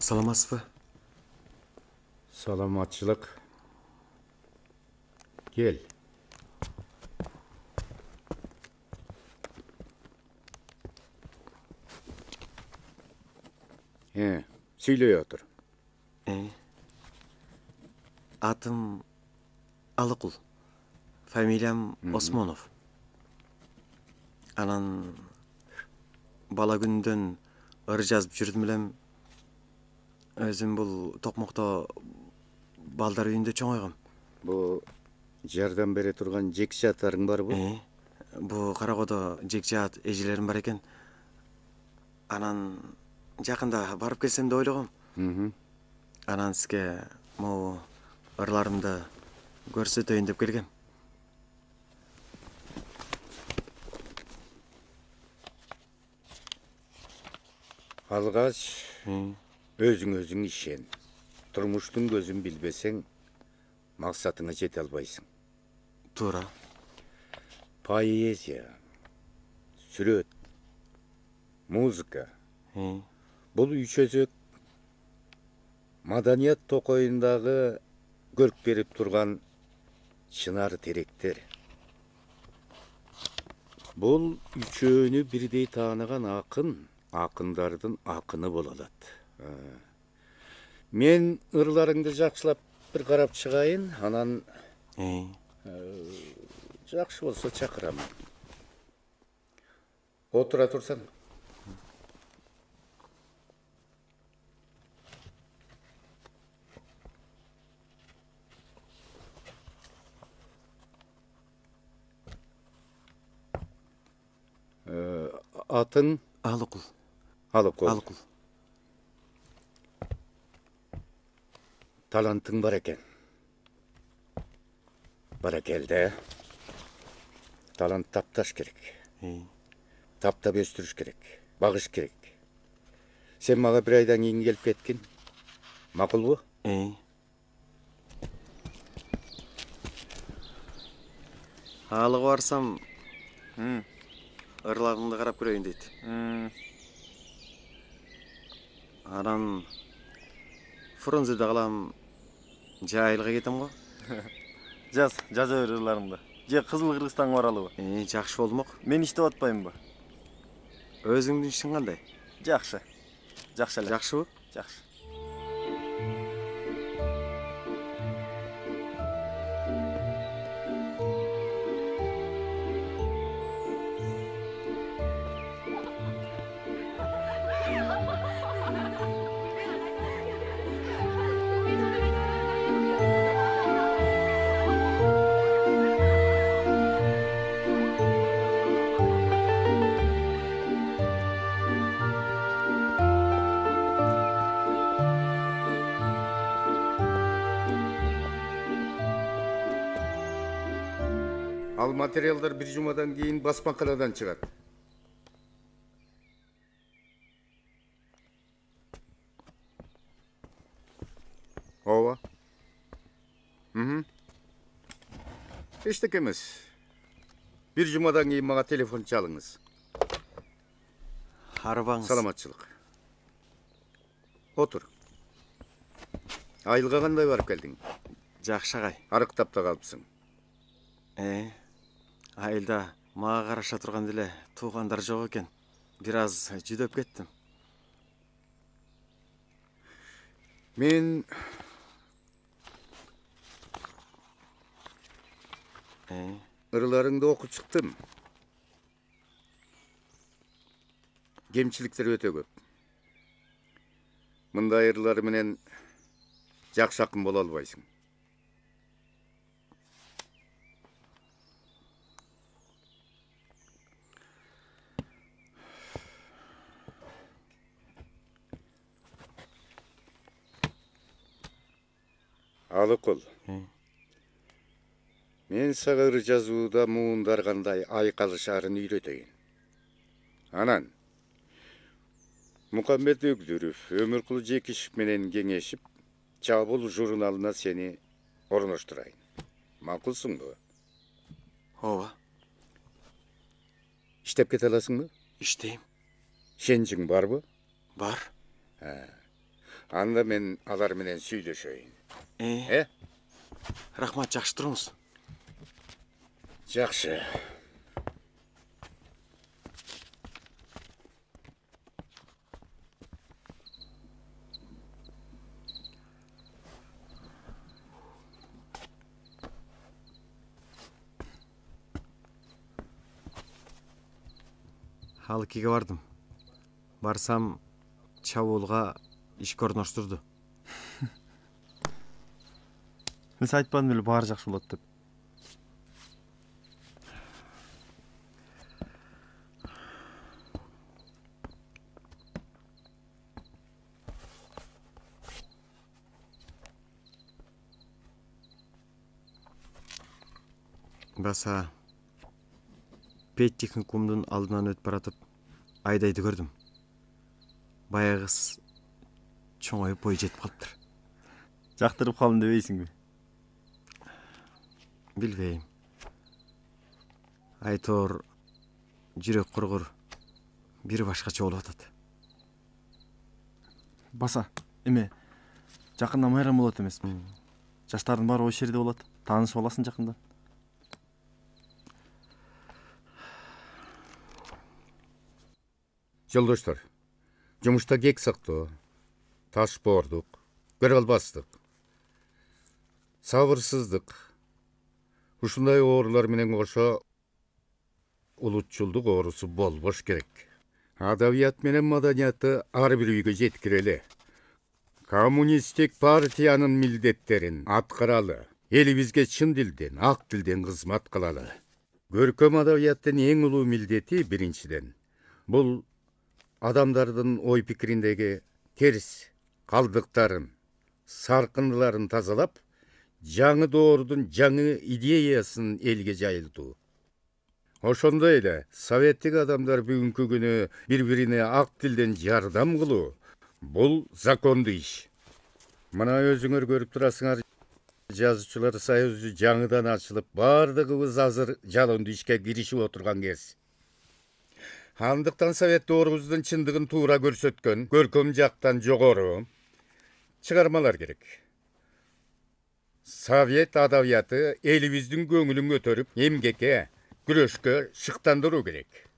Саламатсызбы? Саламатчылык. Кел. Сүйлөй отур. Атым Алыкул. Фамилиям Осмонов. Анан бала күндөн ыр жазып жүрдүм элем. Өзүм бул Токмокто балдар үйүндө чоңойгом. Бу жардам бере турган жекче атарың барбы? Бу Каракодо жекче ат эжелерим бар экен. Анан жакында барып келсем деп ойлогом. Анан сизге могу ырларымды көрсөтөйүн деп келгем. Алгач өзүң ишен. Турмуштун көзүн билбесең, максатыңа жете албайсың. Туура. Поэзия, сүрөт, музыка. Бул үч өзөк маданият токойундагы көрк берип турган чынар теректер. Бул үчөөнү бирдей тааныган акындардын акыны боло алат. Мен ырларыңды жакшылап бир карап чыгайын, анан жакшы болсо чакырам. Отура турсаң. Атың? Алыкул. Алыкул. Талантың бар экен. Баракелде. Талант тапташ керек. Таптап өстүрүш керек. Багыш керек. Сен мага бир айдан кийин келип кеткин. Макулбу? Алыга барсам, ырлагыңды карап көрөйүн дейт. Анан Фрунзеде калам, жайылга кетем го. Жаза бер ырларыңды. Же Кызыл Кыргызстанга баралыбы? Жакшы болмок. Мен иштеп атпаймынбы? Өзүңдүн ишиң кандай? Жакшы. Жакшы эле. Жакшыбы? Жакшы. Ал материалдар бир жумадан кийин басмаканадан чыгат. Ооба. Эчтеке эмес. Бир жумадан кийин мага телефон чалыңыз. Арбаңыз. Саламатчылык. Отур. Айылга кандай барып келдиң? Жакшы агай. Арыктап да калыпсың. Айылда мага караша турган деле туугандар жок экен. Бир аз жүдөп кеттим. Мен ырларыңды окуп чыктым. Кемчиликтер өтө көп. Мындай ырлар менен жакшы акын боло албайсың. Алыкул. Мен сага ыр жазууда муундар кандай айкалышаарын үйрөтөйүн. Анан Мукаммед Өгдүров, Өмүркул Жекишев менен кеңешип, Чабул журналына сени орноштурайын. Макулсуңбу? Ооба. Иштеп кете аласыңбы? Иштейм. Шенжиң барбы? Бар. Анда мен алар менен сүйлөшөйүн. Рахмат, жакшы туруңуз. Жакшы. Халыкиге бардым. Барсам, чабуулга ишке орноштурду. Мен айтпадым эле баары жакшы болот деп. Баса педтехникумдун алдынан өтүп баратып Айдайды көрдүм. Баягы кыз чоңоюп бою жетип калыптыр. Жактырып калдым дебейсиңби? Билбейм. Айтор жүрөк кургур, бири башкача болуп атат. Баса, эме жакында майрам болот эмеспи? Жаштардын баары ошол жерде болот. Таанышып аласың жакында. Жолдоштор, жумушта кек сактоо, таш боордук, көрө албастык, сабырсыздык, ушундай оорулар менен кошо улутчулдук оорусу болбош керек. Адабият менен маданияты ар бир үйгө жеткирели. Коммунисттик партиянын милдеттерин аткаралы. Элибизге чын дилден, ак тилден кызмат кылалы. Көркөм адабияттын эң улуу милдети биринчиден бул адамдардын ой пикириндеги терс калдыктарын, саркындыларын тазалап, жаңы доордун жаңы идеясын элге жайылтуу. Ошондой эле советтик адамдар бүгүнкү күнү бири-бирине ак тилден жардам кылуу бул закондуу иш. Мына өзүңөр көрүп турасыңар, жазуучулар союзу жаңыдан ачылып, бардыгыбыз азыр жалондуу ишке киришип отурган кез. Андыктан совет доорубуздун чындыгын туура көрсөткөн көркөм жактан жогору чыгармалар керек. Совет адабияты элибиздин көңүлүн көтөрүп, эмгекке, күрөшкө шыктандыруу керек.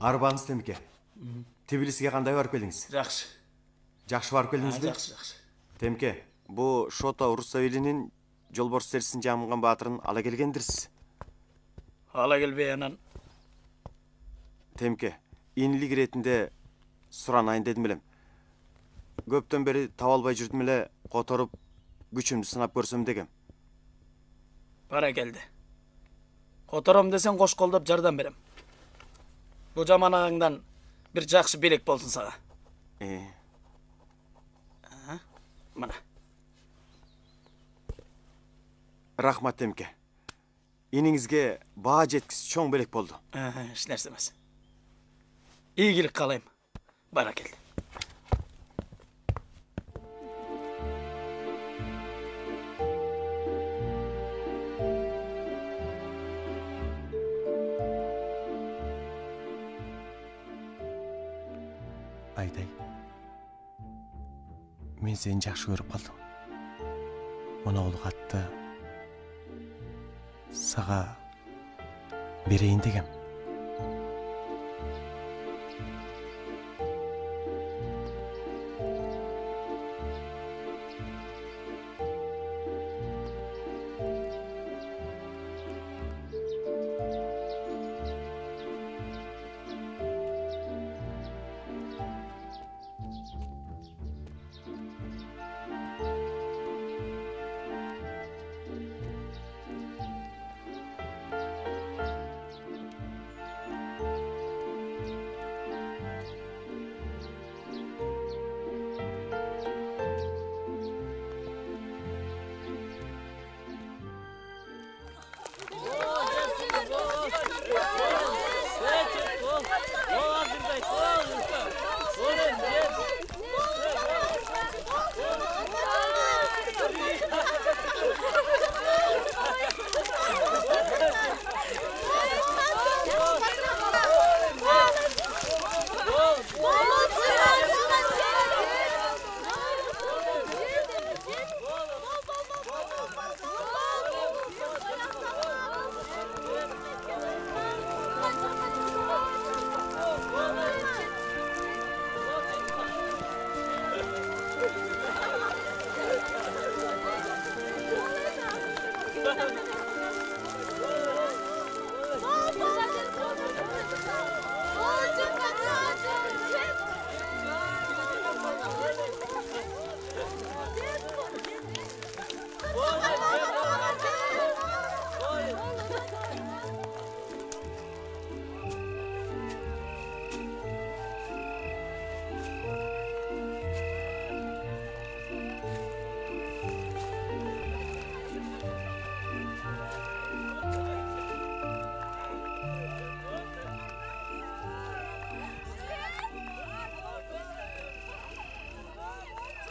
Арбаңыз Темке. Тбилисиге кандай барып келдиңиз? Жакшы. Жакшы барып келдиңизби? Жакшы. Темке, бу Шото Русавилинин жолборс терисин жамган баатырын ала келгендирсиз. Ала келбей анан. Темке, инилик иретинде суранайын дедим элем. Көптөн бери таба албай жүрдүм эле, которуп күчүмдү сынап көрсөм дегем. Бара келди. Котором десең кош колдоп жардам берем. Бу жаманагыңдан бир жакшы белек болсун сага. Мына. Рахмат эмке. Иниңизге баа жеткис чоң белек болду. Эч нерсе эмес. Ийгилик каалайм. Баракелде. Айдай. Мен сени жакшы көрүп калдым. Мына бул катты сага берейин дегем.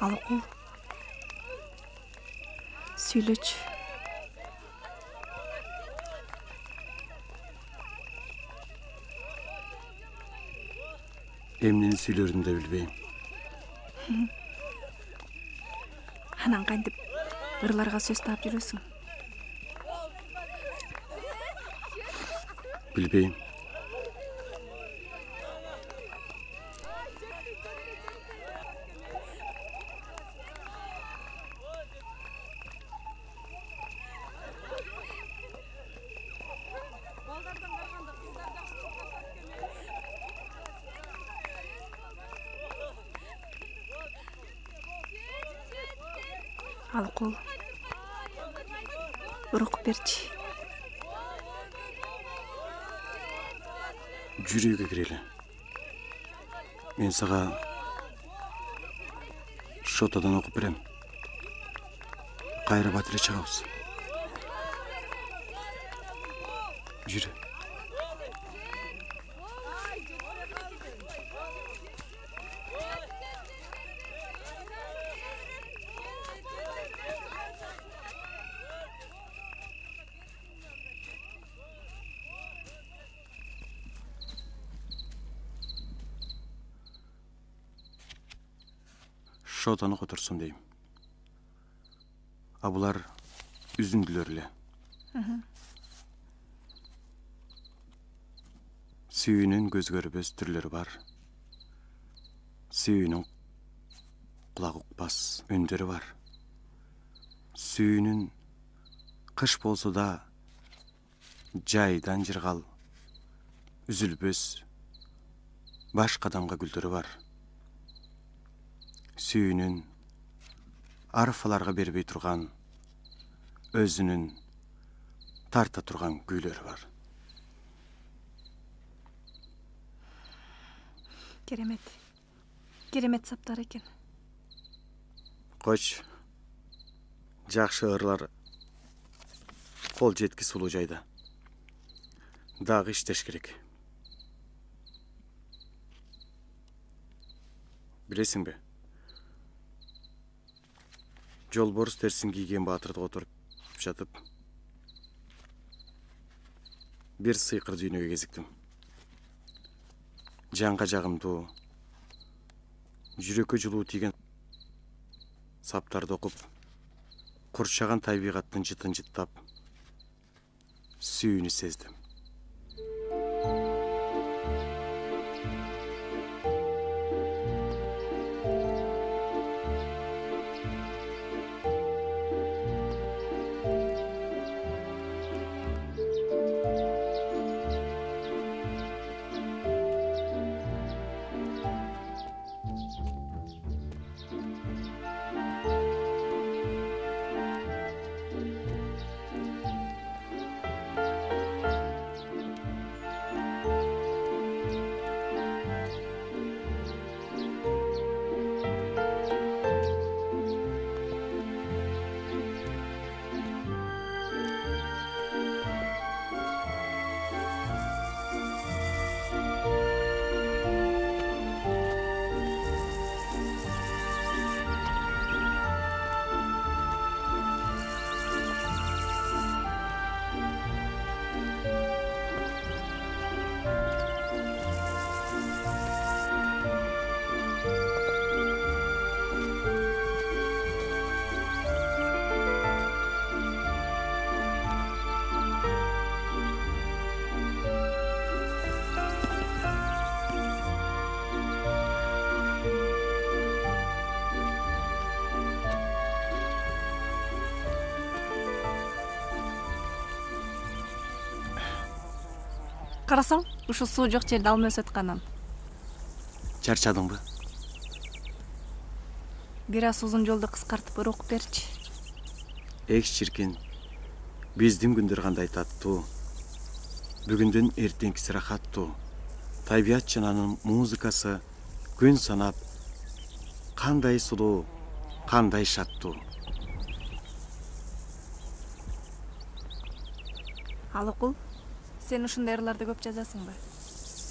Алыкул. Сүйлөчү. Эмнени сүйлөрүмдү да билбейм. Анан кантип ырларга сөз таап жүрөсүң? Билбейм. Алыкул. Урукуп берчи. Жүрүүгө кирели. Мен сага шотадан окуп берем. Кайра батыра чыгабыз. Жүрө. Шотаны которсун дейм. А булар үзүндүлөр эле. Сүйүүнүн көзгөрбөс түрлөрү бар. Сүйүүнүн кулак укпас үндөрү бар. Сүйүүнүн кыш болсо да жайдан жыргал үзүлбөс баш кадамга гүлдөрү бар. Сүйүүнүн арфаларга бербей турган өзүнүн тарта турган күүлөрү бар. Керемет. Керемет саптар экен. Коч, жакшы ырлар кол жетки сулуу жайда. Дагы иштеш керек. Билесиңби? Жолборс терсин кийген баатырды отуруп жатып, бир сыйкыр дүйнөгө кезиктим. Жанга жагымдуу, жүрөккө жылуу тийген саптарды окуп, курчаган табигаттын жытын жыттап, сүйүүнү сездим. Карасаң, ушул суу жок жерде алма өсүп атканын. Чарчадыңбы? Бир аз узун жолду кыскартып урукуп берчи. Эк чиркин, биздин күндөр кандай таттуу, бүгүндөн эртеңкиси рахаттуу. Табият жананын музыкасы күн санап, кандай сулуу, кандай шаттуу. Алыкул, сен ушундай ырларды көп жазасыңбы?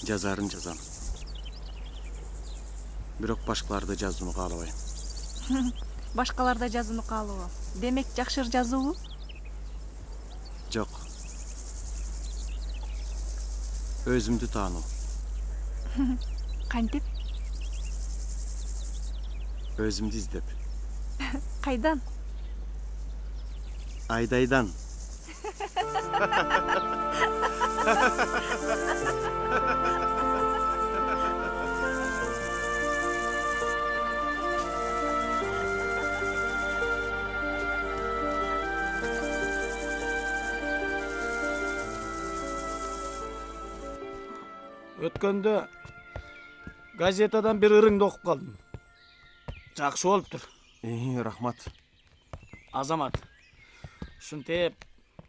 Жазарын жазам. Бирок башкаларды жазууну каалабайм. Башкаларда жазууну каалоо. Демек жакшы ыр жазуубу? Жок. Өзүмдү таануу. Кантип? Өзүмдү издеп. Кайдан? Айдайдан. Өткөндө газетадан бир ырыңды окуп калдым. Жакшы болуптур. Рахмат. Азамат, ушинтип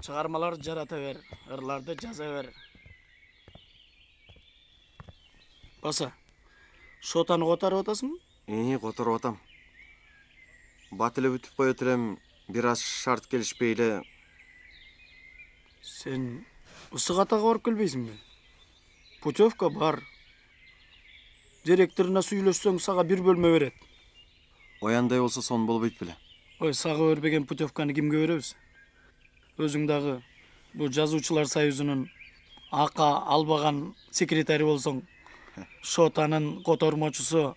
чыгармалар жарата бер, ырларды жаза бер. Баса, шотаны котаруп атасыңбы? Которуп атам. Бат эле бүтүп коет элем, бир аз шарт келишпей эле. Сен ысык атага барып келбейсиңби? Путевка бар. Директоруна сүйлөшсөң, сага бир бөлмө берет. Ояндай болсо сон болбойт беле. Ой, сага бербеген путевканы кимге беребиз? Өзүң дагы бул жазуучулар союзунун ака албаган секретари болсоң, шотанын котормочусу,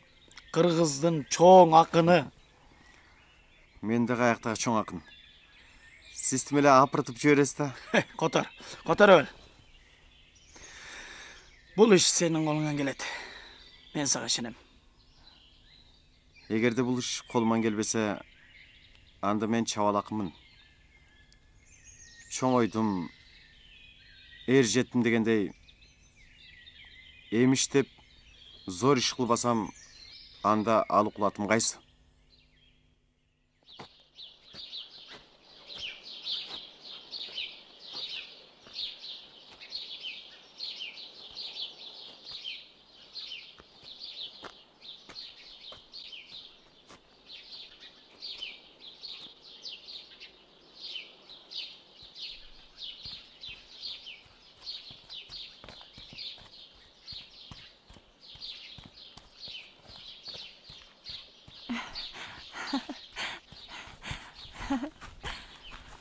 кыргыздын чоң акыны. Мен да каяктагы чоң акын. Сиз тим эле апыртып жибересиз да. Котора бер. Бул иш сенин колуңан келет. Мен сага ишенем. Эгерде бул иш колуман келбесе, анда мен чабалакмын. Чоң ойдум, эр жеттим дегендей, эмиштеп зор иш кылбасам, анда алыкулатым кайсы?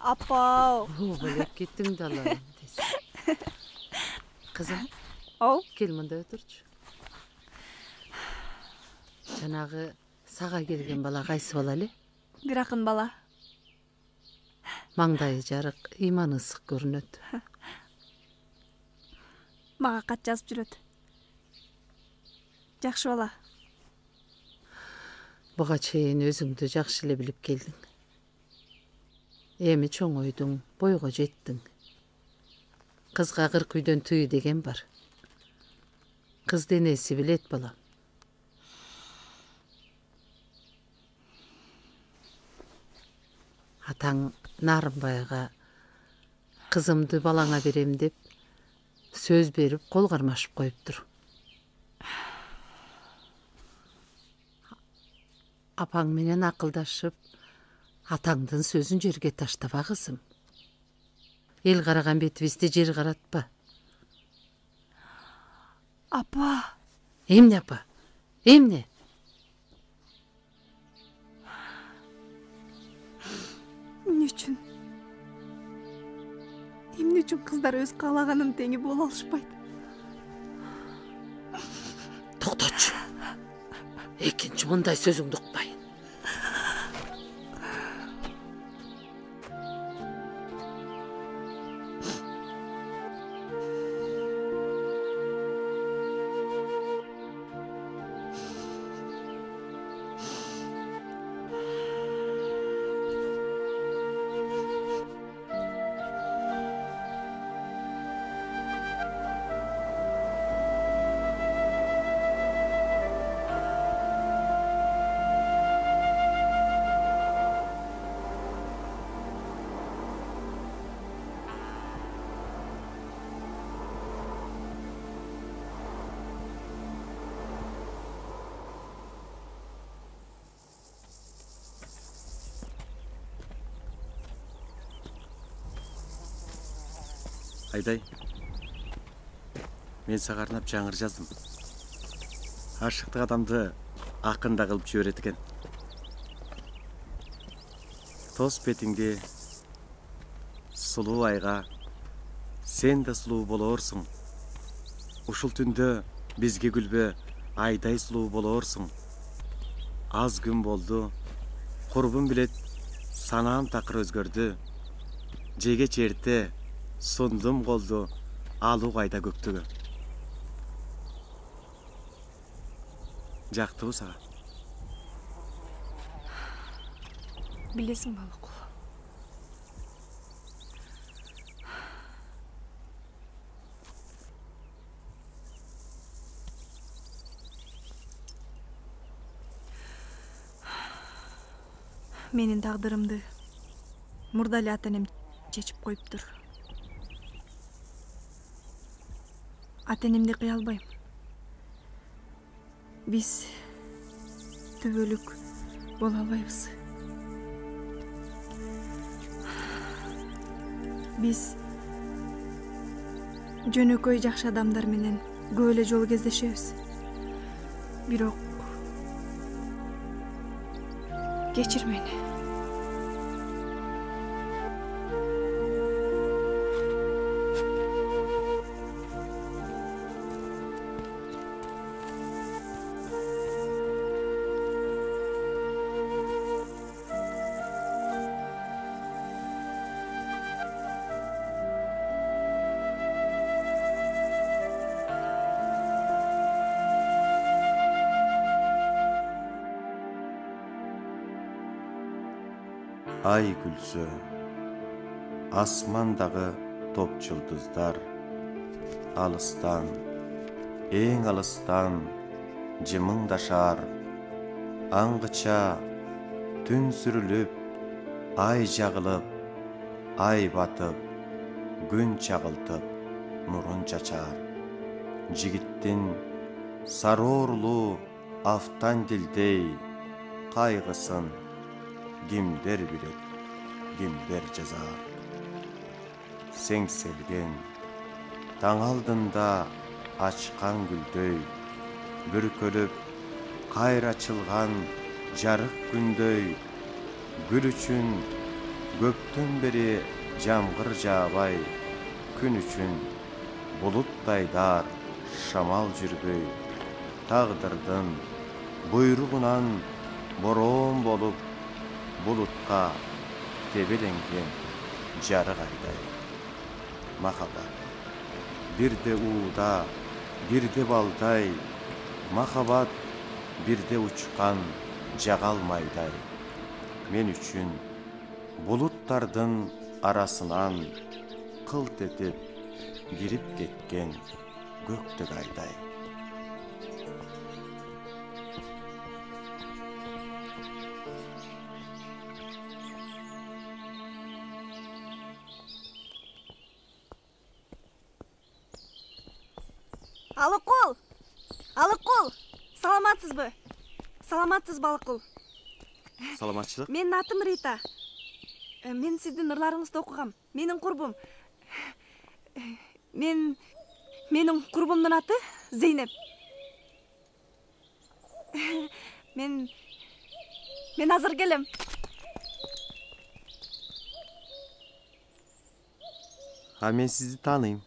Апау. Бөлек кеттің далайым десін. Қызым, Оу. кел мында отырчу. Жанағы саға келген бала қайсы бала әле? Бир акын бала. Маңдайы жарық, иманы ысық көрінеді. Мага кат жазып жүрөт. Жакшы бала. Бұға чейін өзіңді жақшы эле билип келдің. Эми чоңойдуң, бойго жеттің. Қызға 40 үйдөн тыйы деген бар. Кыз денеси билет балам. Атаң Нарымбайга қызымды балаңа берем деп сөз беріп қол қармашып қойыптыр. Апаң менен ақылдашып, атаңдың сөзін жерге таштаба қызым. Ел қараған бетімізде жер қаратпа. Апа. Эмне апа? Эмне? Эмне үчүн? Эмне үчүн кыздар өз каалаганын теңи боло алышпайт? Токточу. Экинчи мындай сөзүңдү укпайын. Айдай, мен сага арнап жаңыр жаздым. Ашыктык адамды акында кылып жиберет экен. Тос бетиңди сулуу айга сен да сулуу болоорсуң. Ушул түндө бизге күлбө айдай сулуу болоорсуң. Аз күн болду, курбум билет санаам такыр өзгөрдү. Жеге черте сундум колду алуу кайда көктөгө. Жактыбы сага? Билесиң балык. Менин тагдырымды мурда эле ата энем чечип коюптур. Ата энемди кыя албайм. Биз түбөлүк боло албайбыз. Биз жөнөкөй жакшы адамдар менен көп эле жолу кездешебиз. Бирок кечир мени. Ай күлсө, асмандагы топ жылдыздар алыстан, эң алыстан жымыңдашар. Аңгыча түн сүрүлүп, ай жагылып, ай батып, күн чагылтып, нурун чачар. Жигиттин сароорлуу афтан дилдей кайгысын кимдер билет, кимдер жазар. Сеңселген таң алдында ачкан гүлдөй, бүркөлүп кайра ачылган жарык күндөй, гүл үчүн Göktön beri jamgır jabay, gün üçün bulutday dar, şamal жүрбөй, tağdırdın buyruğunan boron bolup, bulutqa tebelengen jarık ayday. Mahabat, bir de uğda, bir de balday, mahabat, bir de uçkan jagal mayday. Men üçün bulutlardın arasынан kılt etip girip ketken göktük ayday. Алыкул! Алыкул! Саламатсызбы? Саламатсыз Балыкул. Саламатчылык? Менин атым Рита. Мен сиздин ырларыңызды окугам. Менин курбум. Менин курбумдун аты Зейнеп. Мен азыр келем. Мен сизди тааныйм.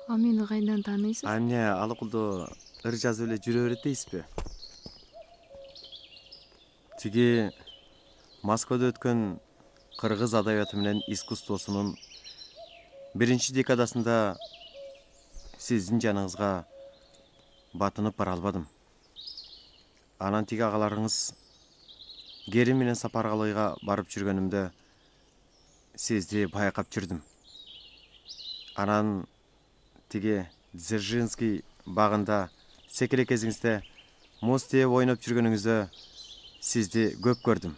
А мени кайдан тааныйсыз? Эмне Алыкулду ыр жазып эле жүрө берет дейсизби? Тиги Москвада өткөн кыргыз адабияты менен искусствосунун биринчи декадасында сиздин жаныңызга батынып бара албадым. Анан тиги агаларыңыз Герим менен Сапаргалыйга барып жүргөнүмдө сизди байкап жүрдүм. Анан тиги Дзержинский багында секеле кезиңизде муз тээп ойноп жүргөнүңүздө сизди көп көрдүм.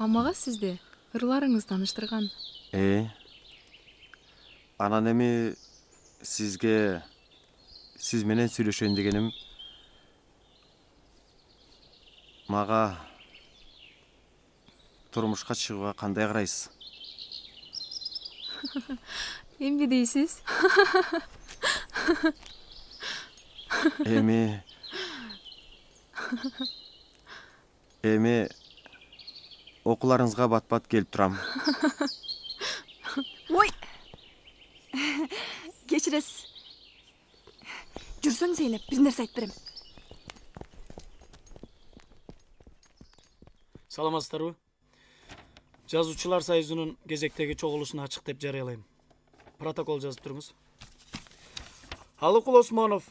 Амага сизди ырларыңыз тааныштырган. Анан эми сиз менен сүйлөшөйүн дегеним мага турмушка чыгууга кандай карайсыз? Эмне дейсиз? Эми окууларыңызга бат-бат келип турам. Ой! Кечиресиз. Жүрсөң Зейнеп, бир нерсе айтып берем. Саламатсыздарбы? Жазуучулар союзунун кезектеги чогулушун ачык деп жарыялайм. Протокол жазып туруңуз. Алыкул Осмонов,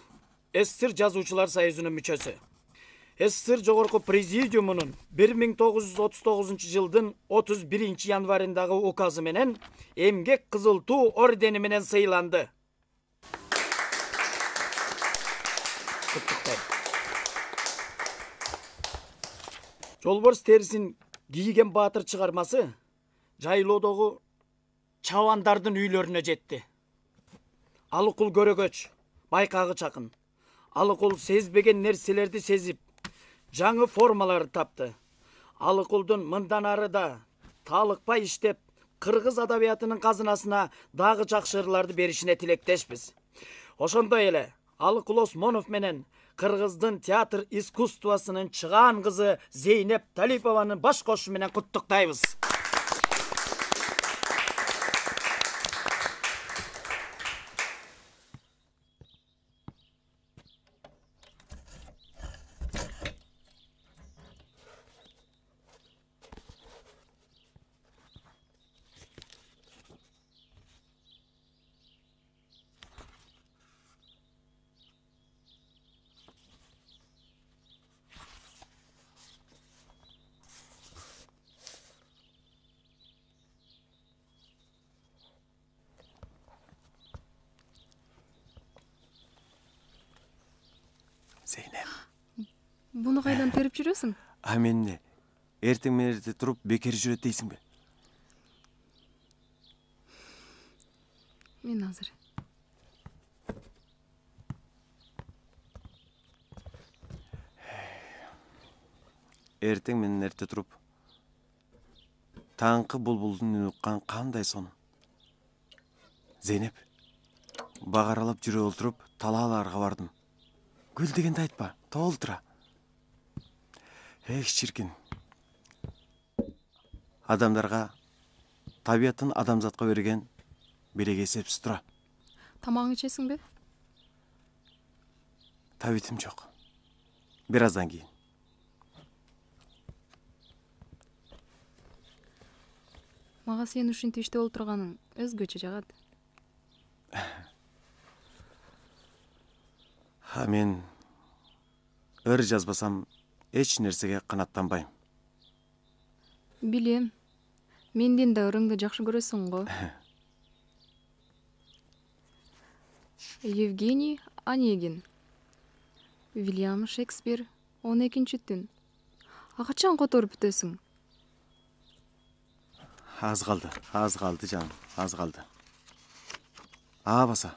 СССР жазуучулар союзунун мүчөсү. СССР жогорку президиумунун 1939 жылдын 31 январындагы указы менен эмгек кызыл туу ордени менен сыйланды. Жолборс терисин кийген баатыр чыгармасы жайлоодогу чабандардын үйлөрүнө жетти. Алыкул көрөгөч, байкагы чакын. Алыкул сезбеген нерселерди сезип, жаңы формаларды тапты. Алыкулдун мындан ары да талыкпай иштеп, кыргыз адабиятынын казынасына дагы жакшы ырларды беришине тилектешпиз. Ошондой эле Алыкул Осмонов менен кыргыздын театр искусствосунун чыгаан кызы Зейнеп Талипованын баш кошуу менен куттуктайбыз. Зейнеп. Буну кайдан терип жүрөсүң? Мен эмне? Эртең менен эрте туруп бекер жүрөт дейсиңби? Мен азыр. Эртең менен эрте туруп таңкы булбулдун үнү уккан кандай сонун. Зейнеп, бак аралап жүрө олтуруп талааларга бардым. Гүл дегенди айтпа, толтура. Чиркин. адамдарга табияттын адамзатка берген береги эсепсиз тура. Тамагың ичесиңби? Табитим жок. Бир аздан кийин. Мага сен ушинтип иштеп олтурганың өзгөчө жагат. Мен ыр жазбасам эч нерсеге канаттанбайм. Билем. Менден да ырыңды жакшы көрөсүң го. Евгений Онегин. Вильям Шекспир 12-түн. Качан которуп бүтөсүң? Аз калды жаным, аз калды. Баса.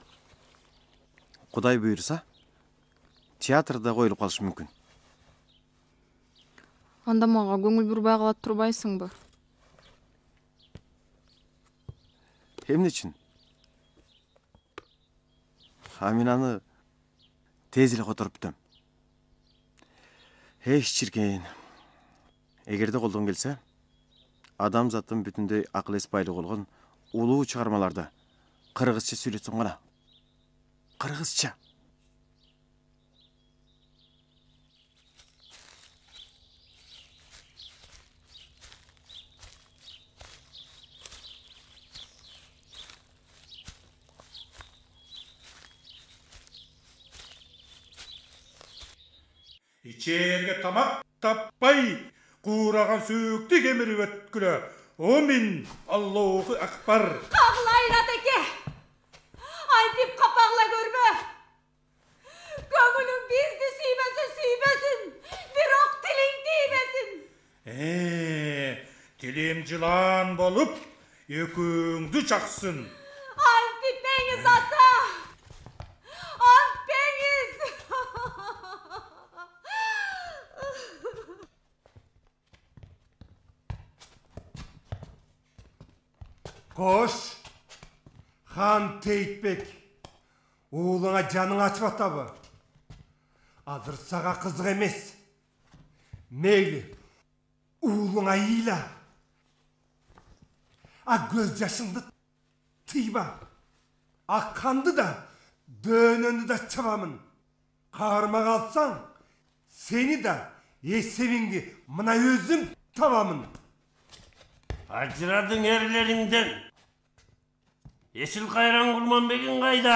Кудай буйруса, театрда коюлуп калышы мүмкүн. Анда мага көңүл бурбай калат турбайсыңбы? Эмне үчүн? Мен аны тез эле которуп бүтөм. Чиркейин. Эгерде колдон келсе, адамзаттын бүтүндөй акыл эс байлыгы болгон улуу чыгармаларда кыргызча сүйлөтсөң гана. Кыргызча. İçerge tamak tapпай, куураган сөөктү кемирип өткүлө. Омин, Аллаху акбар. Кабылайын атеке. Айтып капагыла көрмө. Көңүлүң бизди сүйбөсүн, бирок тилиң тийбесин. Тилим жылан болуп, экөөңдү чаксын. Антипеңиз ата. Антпеңиз. Koş, хан Тейтбек, уулуңа жаның ачып атабы? Азыр сага кызык эмес. Мейли, уулуңа ийла. Көз жашыңды тыйба. Акканды да, дөөнөндү да чабамын. Каарма калсаң, сени да, эсебиңди мына өзүм табамын. Ажырадың ерлериңден. Есіл қайран Құрманбегің қайда?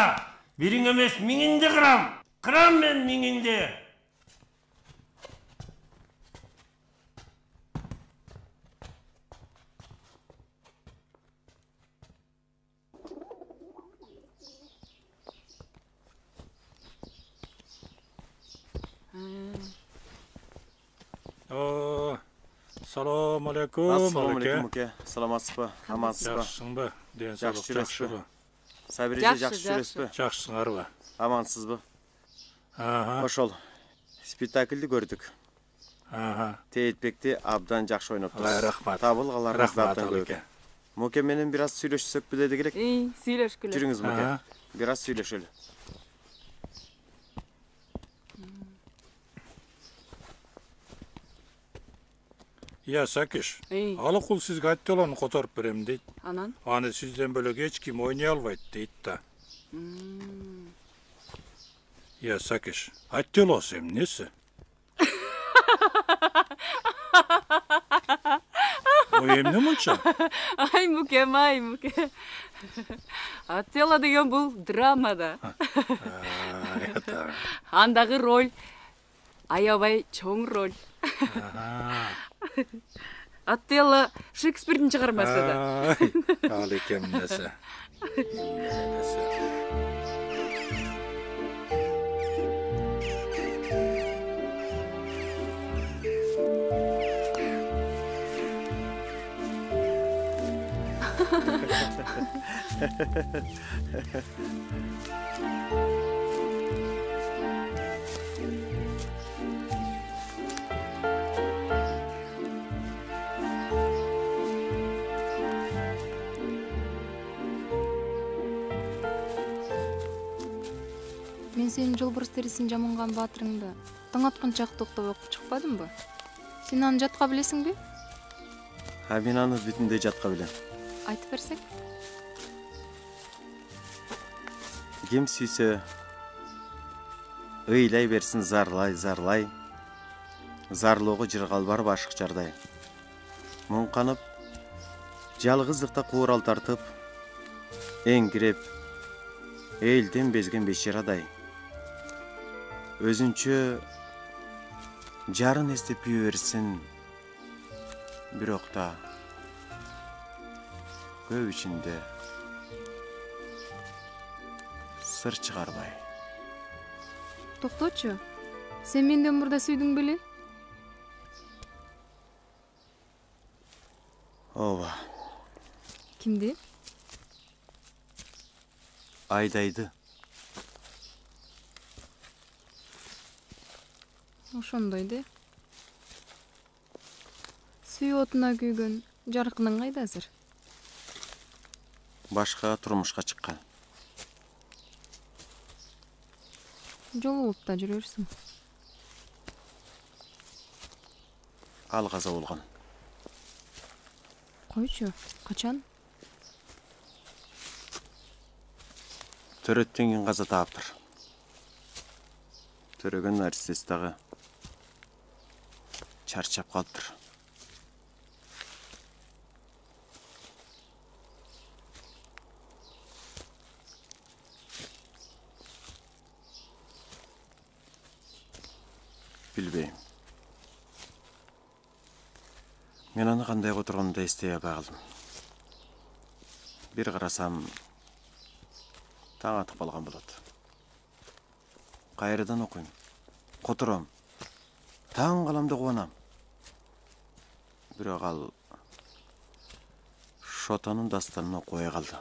Бірің емес миңіңді қырам. Қырам мен миңіңді. Салам алейкум. Ассалаумалейкум уке. Саламатсызбы? Амансызбы? Жакшысыңбы? Ден Жакшы соолук жакшыбы? Сабиреже жакшы жүрөсүзбү? Жакшысыңарбы? Амансызбы? Ошол спектакльди көрдүк. Тейтбекти абдан жакшы ойноптур. Рахмат. Табылгаларыңызды абдан көрдүк. Муке менен бир аз сүйлөшсөкпү деди керек. Сүйлөшкүлө. Жүрүңүз муке. Бир аз сүйлөшөлү. Я Сакиш, алыкул сизге аттеланы которуп берем дейт. Анан? Аны сизден бөлөк эч ким ойнай албайт дейт да. Я Сакиш, аттелосы эмнеси? Ой, эмне мынча? Ай муке. Аттела деген бул драмада. Андагы роль аябай чоң роль. Аттела Шекспирдин чыгармасы да. Ал экен эмнеси. Мен сенин жолборс терисин жаманган баатырыңды таң атканча токтобой окуп чыкпадымбы? Сен аны жатка билесиңби? Мен аны бүтүндөй жатка билем. Айтып берсең? Ким сүйсө ыйлай берсин зарлай. Зарлоого жыргал бар башык жардай. Муңканып, жалгыздыкта куурал тартып, эңгиреп, элден безген бечарадай. Өзүнчө жарын эстеп күйө берсин, бирок да көп ичинде сыр чыгарбай. Токточу. Сен менден мурда сүйдүң беле? Ооба, Кимди? Айдайды. Ошондой де. Сүйүү отуна күйгөн жаркының кайда азыр? Башка турмушка чыккан. Жолугуп да жүрөрсүң. Ал каза болгон. Койчу, качан? Төрөттөн кийин каза таптыр. Төрөгөн нарцисс дагы чарчап калыптыр. Билбейм. Мен аны кандай которгонду эстей албай калдым. Бир карасам, таң атып калган болот. Кайрадан окуйм, котором, таң калам да кубанам. Бирок ал Шотанын дастанын окубай калды.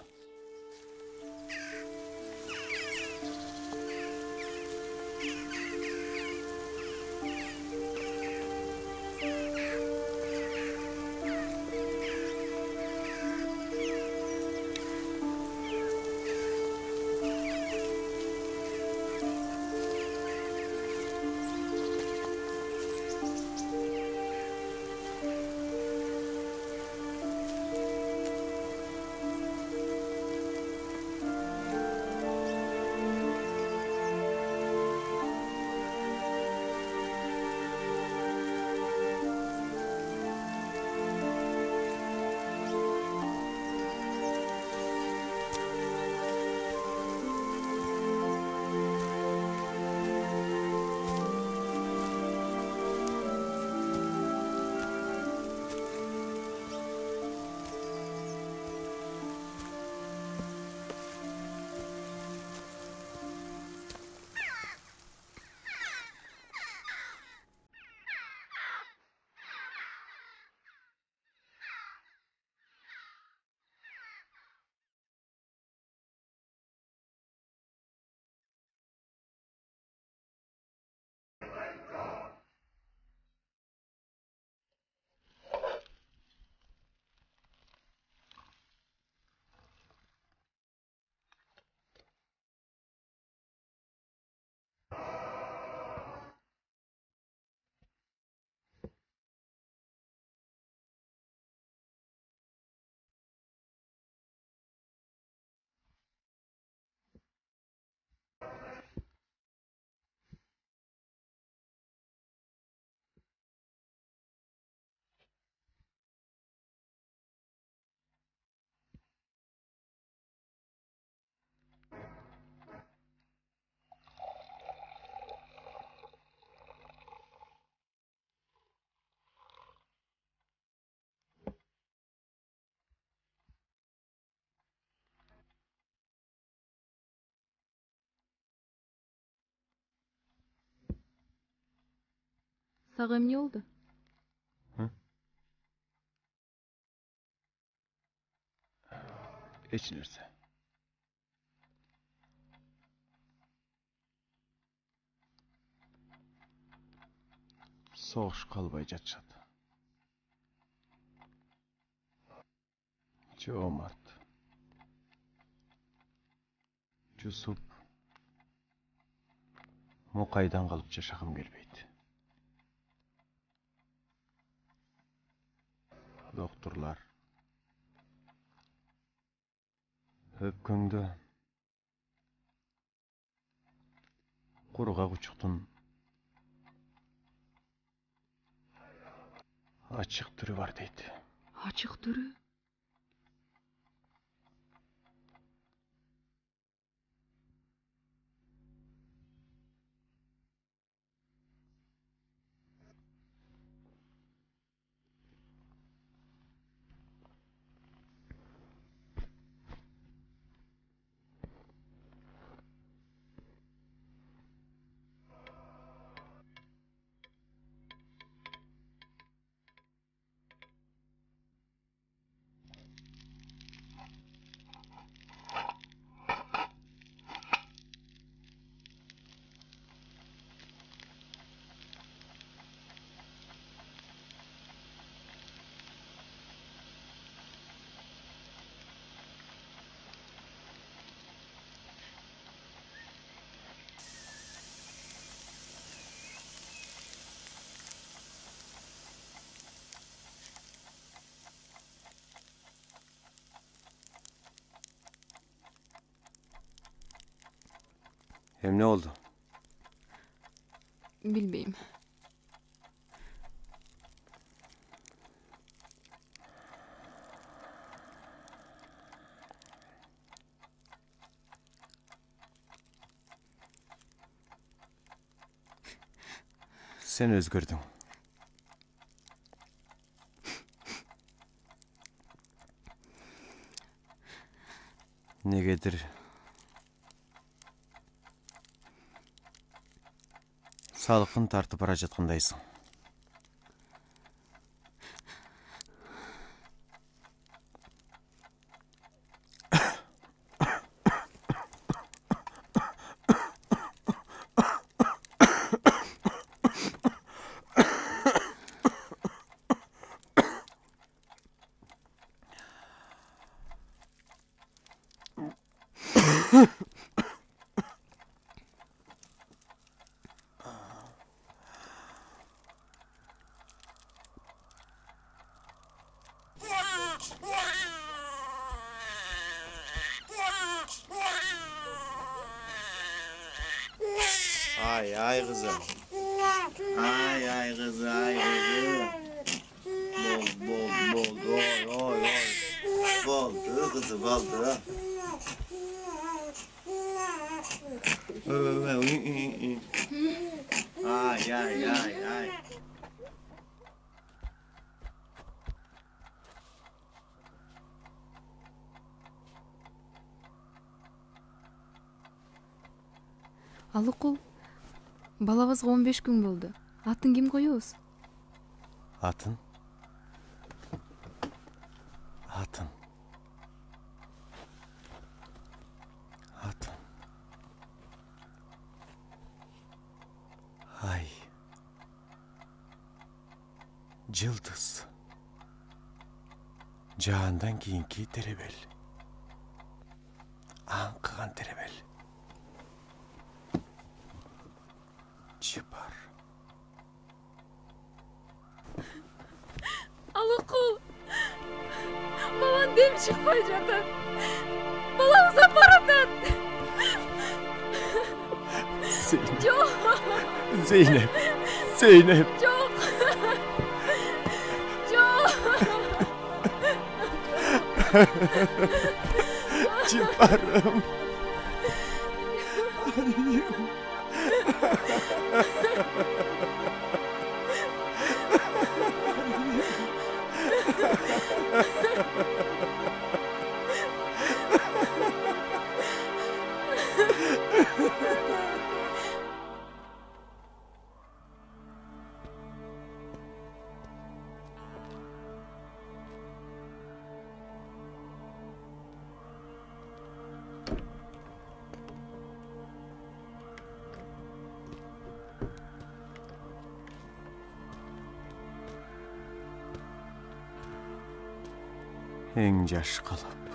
Сага эмне болду? Эч нерсе. Согуш калбай жатышат. Жомарт, Жусуп, Мукайдан калып жашагым келбейт. доктурлар. Өпкөңдө кургак учуктун ачык түрү бар дейт. Ачык түрү? Hem ne oldu? Bilbeyim. Sen özgürdün. Negedir? Салқын тартып бара жатқандайсың. Ay kızım. Ay kızı, ay kızı. Bol, oy. Boldu kızı, boldu. Ay. Алыкул, балабызга 15 күн болду. Атын ким коебуз? Атын. Ay. Жылдыз. Жаандан кийинки теребел. Аңкыган теребел. Чыпар. Алыкул, балан дем чыкпай жатат. Балабыз апаратат. Zeynep. Жок. Çıparım. Eң жаш калып,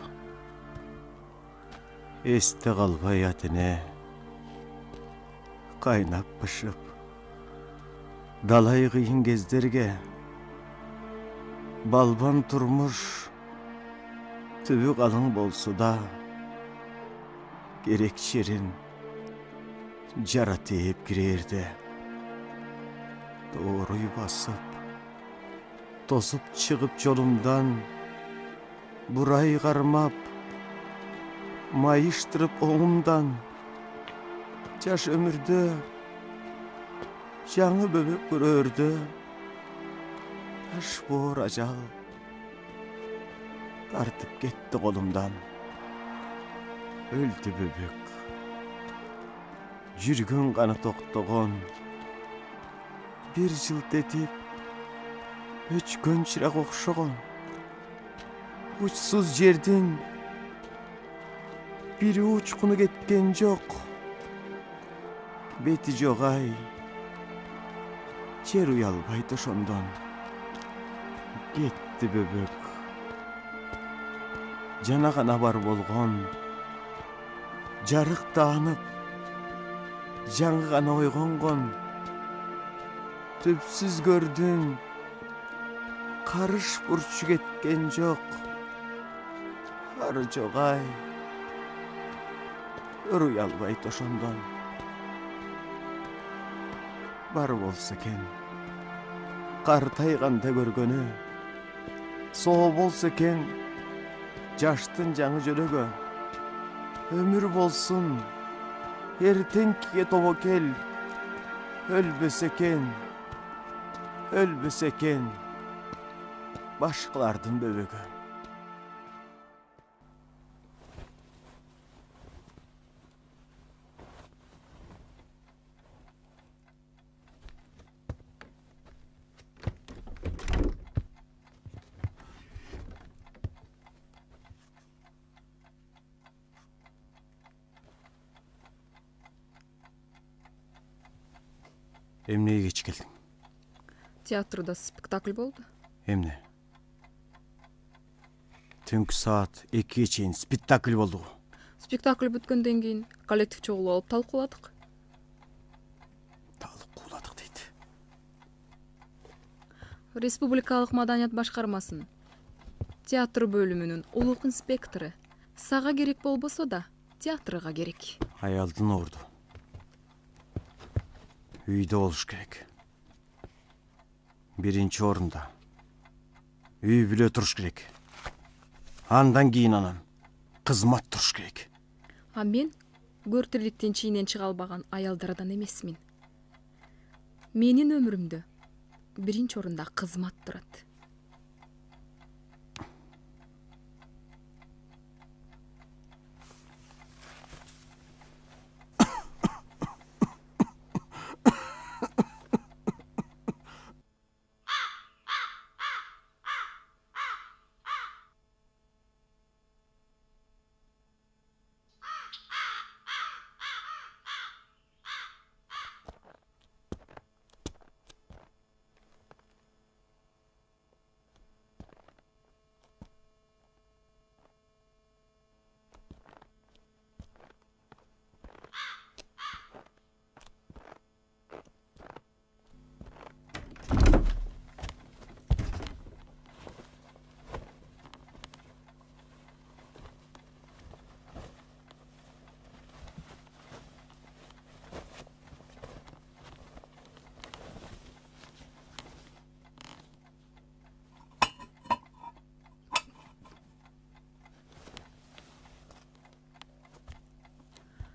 эсте калбай атыне кайнап бышып, далай кыйын кездерге Balban turmuş tübü kalın bolsa da gerek şerin jara teyip girerde doğruyu basıp tosup çıkıp yolumdan burayı karmap mayıştırıp oğumdan jaş ömürde жаңы böbek görördü taş boğur ajal tartıp gitti kolumdan öldü böbek jürgün kanı toktogon bir jılt etip öçkön çırak okşogon uçsuz жердin bir uçkunu ketken jok beti jogay Cer uyalbaydı ошондон кетти бөбөк жана гана бар болгон жарыктанып жаңы гана ойгонгон түпсүз көрдүң карыш бурчу кеткен жок ары жогай өр уялбайт ошондон бар болса экен картайганда көргөнү соо болса экен жаштын жаңы жөлөгө өмүр болсун эртеңкиге тобокел өлбөсө экен башкалардын бөбөгү Эмнеге кеч келдиң? Театрда спектакль болду. Эмне? Түнкү саат 2-ге чейин спектакль болду. Спектакль бүткөндөн кийин коллектив чогулуп алып талкууладык. Талкууладык дейт. Республикалык маданият башкармасынын театр бөлүмүнүн улук инспектору сага керек болбосо да театрга керек. Аялдын орду. Үйдө болуш керек. Биринчи орунда. Үй бүлө туруш керек. Андан кийин анан кызмат туруш керек. А мен көр тирликтен чийинен чыга албаган аялдардан эмесмин. Менин өмүрүмдө биринчи орунда кызмат турат.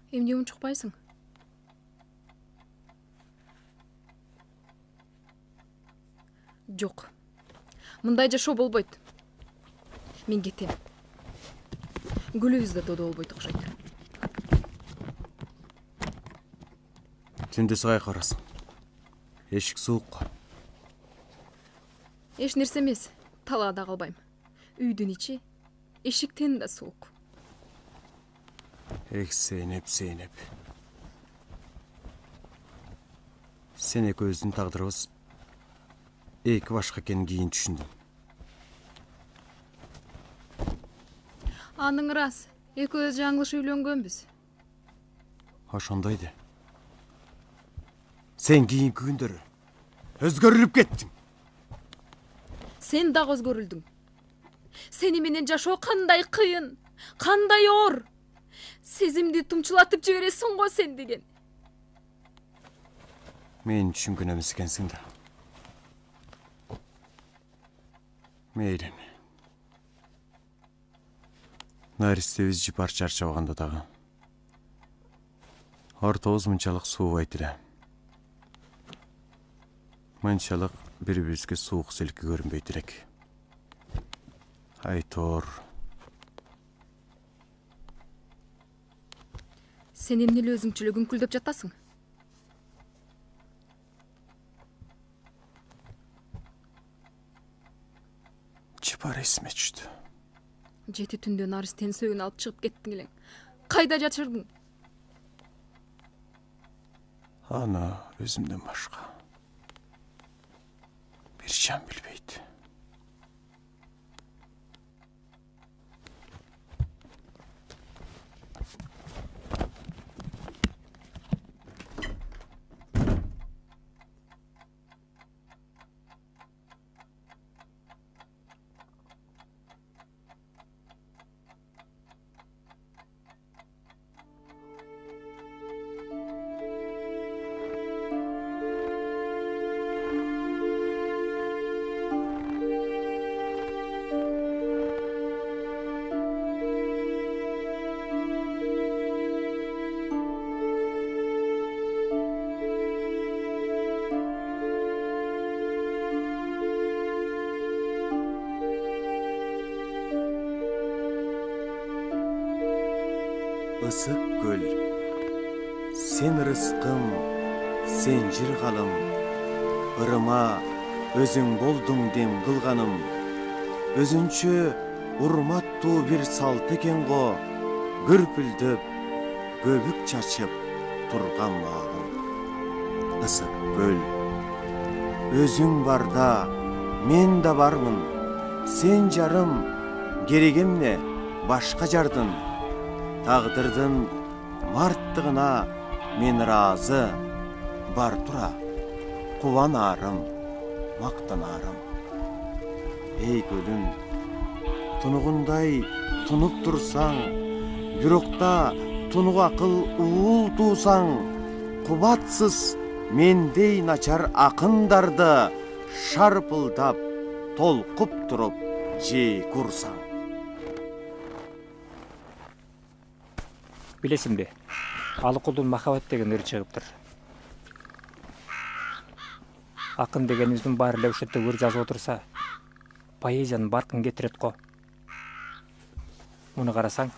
Эмне унчукпайсың? Жок. Мындай жашоо болбойт. Мен кетем. Гүлүбүз да тодо болбойт окшойт. Түндө кайка барасың? Эшик суук. Эч нерсе эмес. Талаада калбайм. Үйдүн ичи эшиктен да суук. Сейнеп. Сен экөөбүздүн тагдырыбыз эки башка экенин кийин түшүндүм. Аның рас. Экөөбүз жаңылыш үйлөнгөнбүз. Ошондойду. Сен кийинки күндөрү өзгөрүлүп кеттиң. Сен дагы өзгөрүлдүң. Сени менен жашоо кандай кыйын, кандай оор. Сезимди тумчулатып жибересиң го сен деген. Мен түшүнгөн эмес экенсиң да. Мейли. Наристебиз жипар чарчабаганда дагы. Ортобуз мынчалык суубайт эле. Мынчалык бири-бирибизге суук селки көрүнбөйт элек. Айтор. Сен эмне эле өзүңчө эле күңкүлдөп жатасың? Жипар эсиме түштү. 7 түндө Наристен сөөгүн алып чыгып кеттиң элең. Кайда жашырдың? Аны өзүмдөн башка бир жан билбейт. Ысык көл, сен ырыскым, сен жыргалым, ырыма өзүң болдуң дем кылганым. Өзүнчө урматтуу бир салт экен го, көрпүлдөп, көбүк чачып турган маалым. Ысык көл, өзүң барда мен да бармын, сен жарым, керек эмне башка жардын. Тагдырдын марттыгына мен ыраазы, бар тура кубанарым, мактанарым. Эй көлүм, тунугундай тунуп турсаң, бирокта тунук акыл уул туусаң, кубатсыз мендей начар акындарды шарпылдап, толкуп туруп жей курсаң. Билесиңби, Алыкулдун махабат деген ыр чыгыптыр. Акын дегенибиздин баары эле ушетте ыр жазып отурса, поэзиянын баркын кетирет го. Муну карасаң,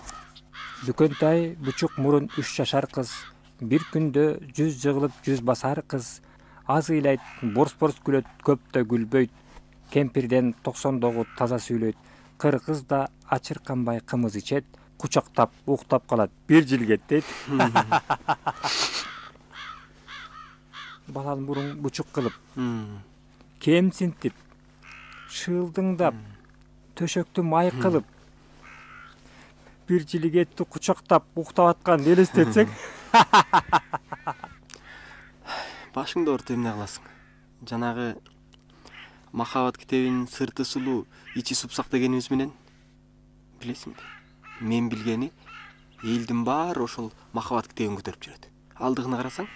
Дүкөнтай бучук мурун 3 жашар кыз, бир күндө 100 жыгылып 100 басар кыз, аз ыйлайт, борс-борс күлөт, көптө күлбөйт, кемпирден 99 таза сүйлөйт, кыргыз да ачырканбай кымыз ичет, кучактап, уктап калат, 1 жыл кетет. Баланын бурун бучук кылып, кемсинтип, шылдыңдап, төшөктү май кылып, 1 жыл кетти кучактап, уктап аткан элестетсең. Башыңды ооруп эмне кыласың? Жанагы махабат китебинин сырты сулуу, ичи супсак дегенибиз менен билесиңби? Мен билгени, элдин баары ошол махабат китебин көтөрүп жүрөт. Алдыгына карасаң,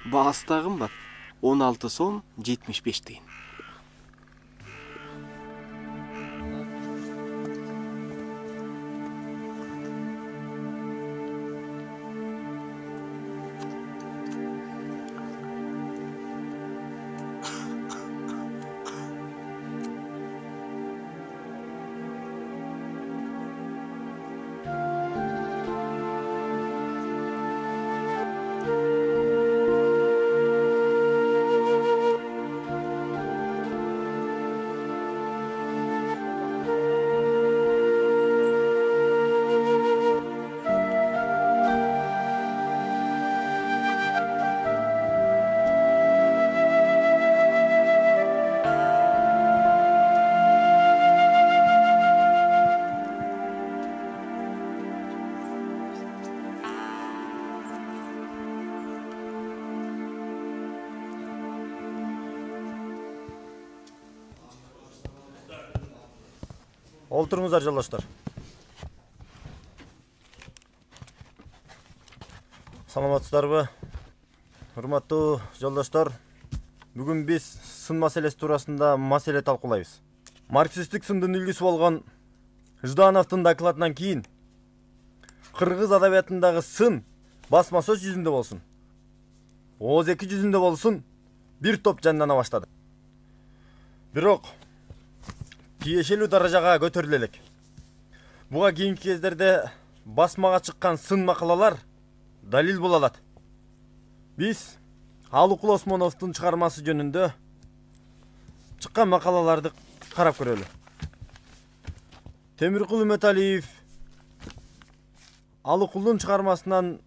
баасы да кымбат, 16 сом 75 тыйын. Олтуруңуздар жолдоштор. Саламатсыздарбы? Урматтуу жолдоштор, бүгүн биз сын маселеси туурасында маселе талкуулайбыз. Марксисттик сындын үлгүсү болгон Ждановдун докладынан кийин кыргыз адабиятындагы сын басма сөз жүзүндө болсун, ооз эки жүзүндө болсун, бир топ жандана баштады. Бирок тиешелүү даражага көтөрүлө элек. Буга кийинки кездерде басмага чыккан сын макалалар далил боло алат. Биз Алыкул Осмоновдун чыгармасы жөнүндө чыккан макалаларды карап көрөлү. Темиркул Үмөталиев Алыкулдун чыгармасынан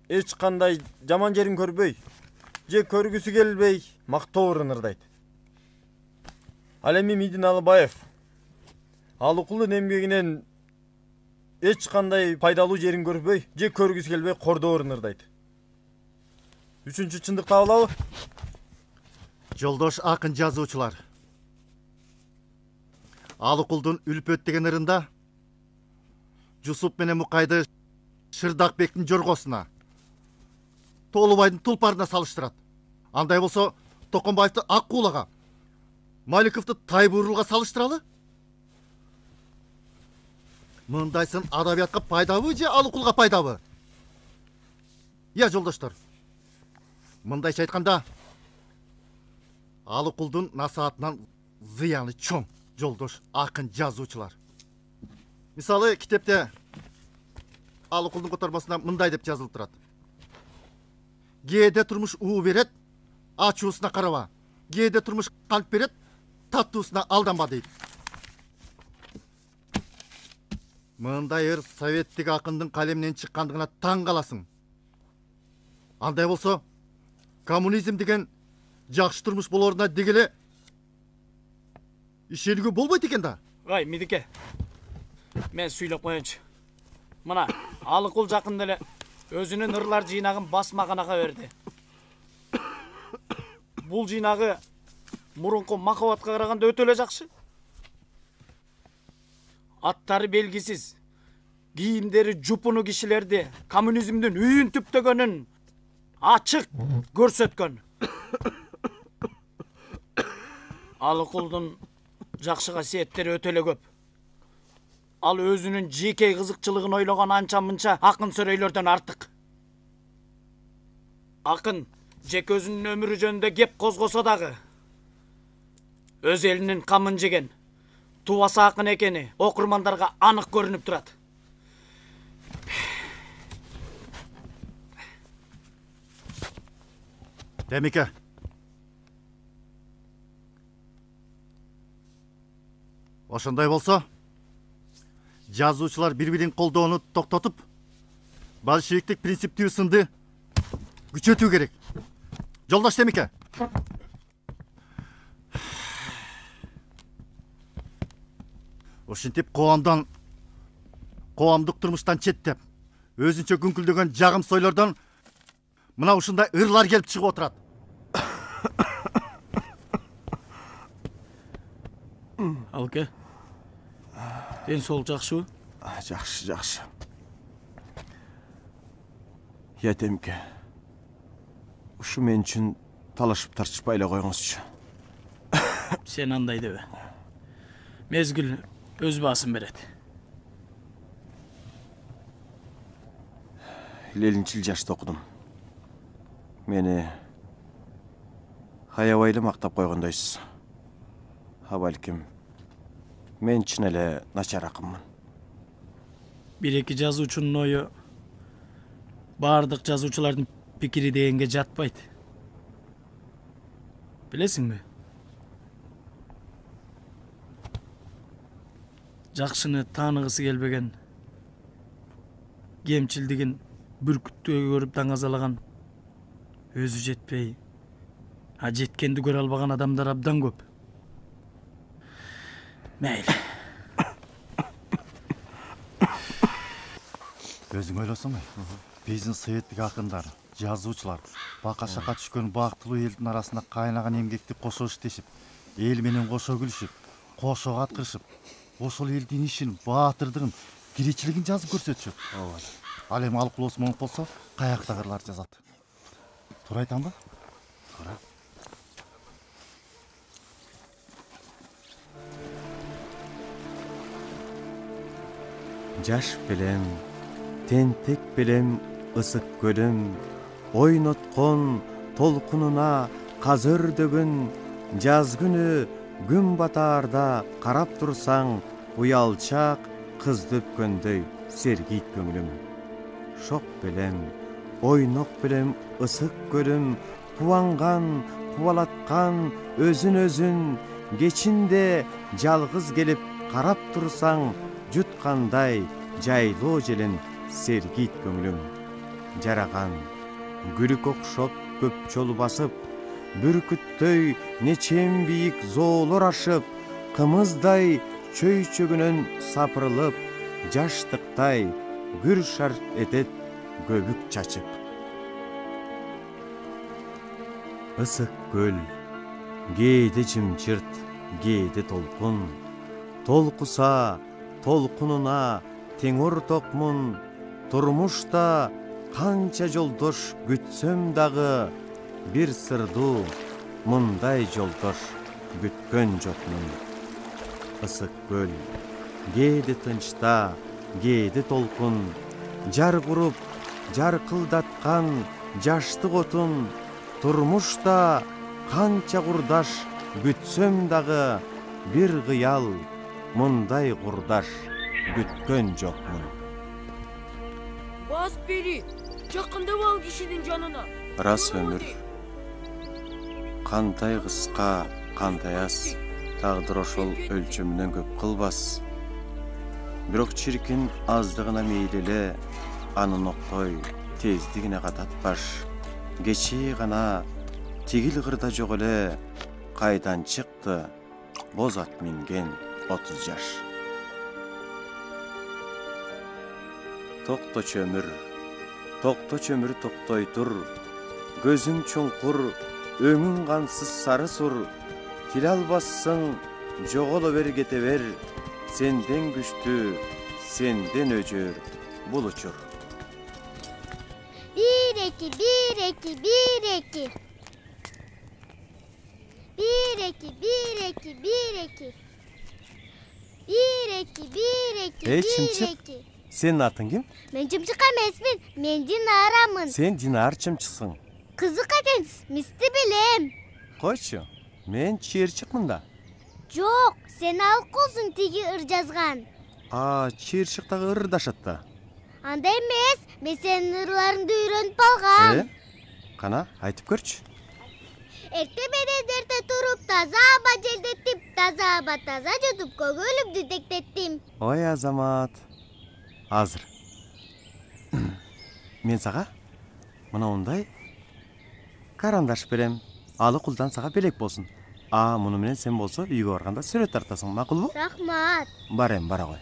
эч кандай жаман жерин көрбөй, же көргүсү келбей мактоорун ырдайт. Ал эми Мидин Алыбаев Алыкулдун эмгегинен эч кандай пайдалуу жерин көрбөй, же көргүсү келбей кордоорун ырдайт. Үчүнчү чындык табылабы? Жолдош акын жазуучулар. Алыкулдун Үлпөт деген ырында Жусуп менен Мукайды Шырдакбектин жоргосуна, Толубайдын тулпарына салыштырат. Андай болсо Токонбаевди Ак куулага, Маликовду Тайбурулга салыштыралы? Мындай сын адабиятка пайдабы же Алыкулга пайдабы? Я жолдоштор, мындайча айтканда, Алыкулдун насаатынан зыяны чоң, жолдош акын жазуучулар. Мисалы, китепте Алыкулдун котормасында мындай деп жазылып турат. Кээде турмуш уу берет, ачуусуна караба. Кээде турмуш калп берет, таттуусуна алданба дейт. Мындай ыр советтик акындын калеминен чыккандыгына таң каласың. Андай болсо, коммунизм деген жакшы турмуш болоруна дегеле ишенүүгө болбойт экен да. Ай, Мидике, мен сүйлөп коеюнчу. Мына Алыкул жакында эле өзүнүн ырлар жыйнагын басмаканага берди. Бул жыйнагы мурунку Махабатка караганда өтө эле жакшы. Аттары белгисиз, кийимдери жупуну кишилерди коммунизмдин үйүн түптөгөнүн ачык көрсөткөн. Алыкулдун жакшы касиеттери өтө эле көп. Ал өзүнүн жеке кызыкчылыгын ойлогон анча-мынча акын сөрөйлөрдөн артык. Акын жеке өзүнүн өмүрү жөнүндө кеп козгосо дагы, өз элинин камын жеген, тубаса акын экени окурмандарга анык көрүнүп турат. Демеке, ошондой болсо, жазуучулар бири-бирин колдоону токтотуп, большевиктик принциптүү сынды күчөтүү керек. Жолдош Демеке. Ошентип коомдук турмуштан четтеп, өзүнчө күңкүлдөгөн жагым сойлордон мына ушундай ырлар келип чыгып отурат. Алке, ден соолук жакшыбы? Жакшы. Я Демке, ушу мен үчүн талашып тартышпай эле коюңузчу. Сен андай дебе. Мезгил өз баасын берет. Элинчил жашта окудум. Мени аябай эле мактап койгондойсуз. А балким мен чын эле начар акынмын. Бир-эки жазуучунун ою баардык жазуучулардын пикири дегенге жатпайт. Билесиңби? Жакшыны тааныгысы келбеген, кемчилдигин бүркүттөө көрүп даңазалаган, өзү жетпей, жеткенди көрө албаган адамдар абдан көп. Мейли. Өзүң ойлосоң, биздин советтик акындар, жазуучулар бака-шака түшкөн бактылуу элдин арасында кайнаган эмгекти кошо иштешип, эл менен кошо күлүшүп, кошо каткырышып, ошол элдин ишин, баатырдыгын, киричилигин жазып көрсөтчү. Ооба. Ал эми Алыкул Осмонов болсо, каяктагылар жазат. Туура айтамбы? Туура. Жаш белем, тентек белем, ысык көлүм, ойноткон толкунуна казырдөгүн, жаз күнү күн батаарда карап турсаң, уялчак кызды өпкөндөй сергийт көңүлүм. Шок белем, ойнок белем, ысык көлүм, кубанган, кубалаткан өзүн, кечинде жалгыз келип карап турсаң, jutkандай жайлоо желин сергийт көңүлүм. Жараган күлүк окшоп көп жол басып, бүркүттөй нечем бийик зоолор ашып, кымыздай чөйчөгүнөн сапырылып, жаштыктай гүр шарт этет көбүк чачып. Ысык көл, кээде жымжырт, кээде толкун, толкуса толкунуна тең ортокмун, турмушта канча жолдош күтсөм дагы, бир сырдуу мындай жолдош күткөн жокмун. Ысык көл, кээде тынчта, кээде толкун, жар куруп, жаркылдаткан жаштык отун, турмушта канча курдаш күтсөм дагы, бир кыял мындай курдаш күткөн жокмун. Бас бери, жакындап ал кишинин жанына. Рас өмүр, кандай кыска, кандай аз, тагдыр ошол өлчөмүнөн көп кылбас. Бирок чиркин аздыгына мейлеле, анын октой тездигине кататпаш. Кечи гана тигил кырда жок эле, кайдан чыкты боз ат минген 30 жаш. Токто чөмүр, токтой тур, көзүң чуңкур, өңүң кансыз сары сур, тил албассың, жоголо бер кете бер, сенден күчтүү, сенден өжөр бул учур. Bir eki, bir eki, bir eki. Bir eki, bir eki, bir eki. Bir eki, bir eki, bir eki. Senin atın kim? Men Çımçık emesmin, men Dinaramın. Sen Dinar Çımçıksın. Kızık ekensiz, misli bilem. Koyçu, men Çiğirçikmін da. Жоқ, sen Alkulsun tigi ırjazgan. Çiğirçiktağı ırdaşatta. Anda emes, men senin ırlarыңды үйрөнүп алгам. Kana, aytıp görçü. Эрте менен эрте туруп, таза аба желдеттим, таза аба таза жутуп, көгөлүмдү тектеттим. Ой Азамат. Азыр. Мен сага мындай карандаш берем. Алыкулдан сага белек болсун. Муну менен сен болсо үйгө барганда сүрөт тартасың, макулбу? Рахмат. Барем, бара кой.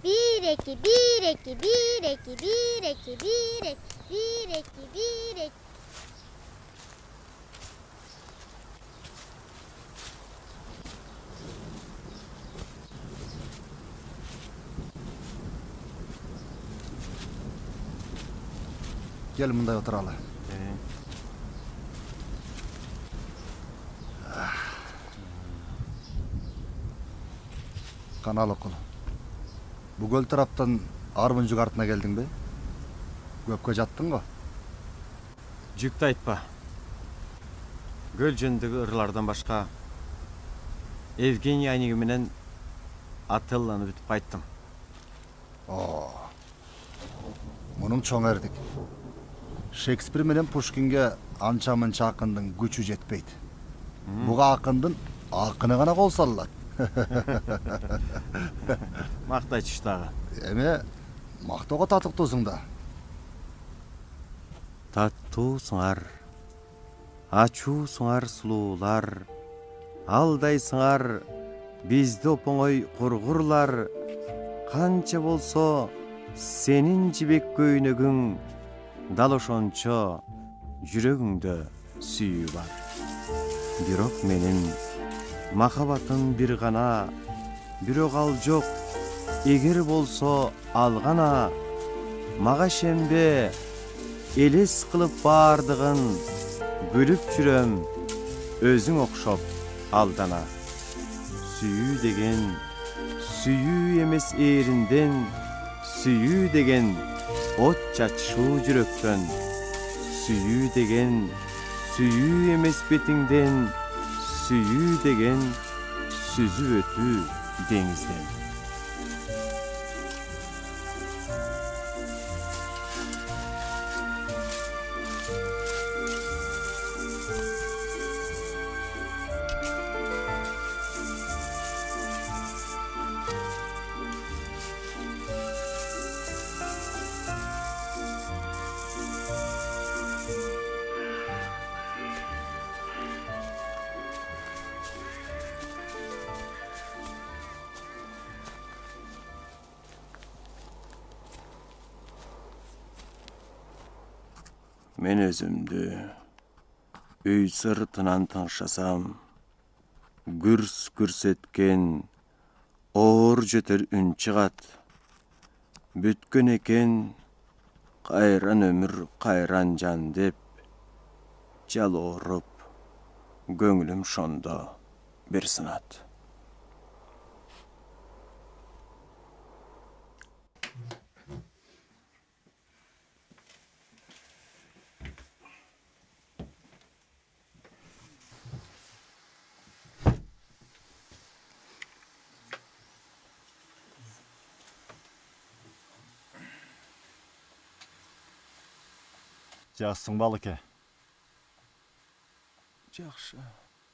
Bir eki, bir eki, bir eki, bir eki, bir eki, bir eki, bir eki. Gel мындай отуралы. Каналыкул. Bu göl taraftan Armıncık артына келдиң бе? Көпкө жаттың го? Жүктү айтпа. Көл жөнүндөгү ырлардан башка Евгений Айниги менен Ателланы бүтүп кайттым. Мунун чоң эрдик. Шекспир менен Пушкинге анча-мынча акындын күчү жетпейт. Буга акындын акыны гана кол салат. Мактайчу дагы. Эме мактоого татыктуусуң да. Таттуусуңар, ачуусуңар сулуулар, алдайсыңар, бизди опоңой кургурлар. Канча болсо сенин жибек көйнөгүң, дал ошончо жүрөгүңдө сүйүү бар. Бирок менин махаббатым бир гана, бирок ал жок. Эгер болсо ал гана мага шембе элес кылып бардыгын бөлүп жүрөм өзүң окшоп алдана. Сүйүү деген сүйүү эмес ээринден, сүйүү деген от чачышуу жүрөктөн, сүйүү деген сүйүү эмес бетиңден, сүйүү деген сүзүп өтүү деңизден. Мен өзүмдү үй сыртынан тыңшасам, гүрс эткен оор жөтөр үн чыгат. Бүткөн экен кайран өмүр, кайран жан деп, жалооруп көңүлүм шондо бир сынат. Жақсың балыке? Жақшы.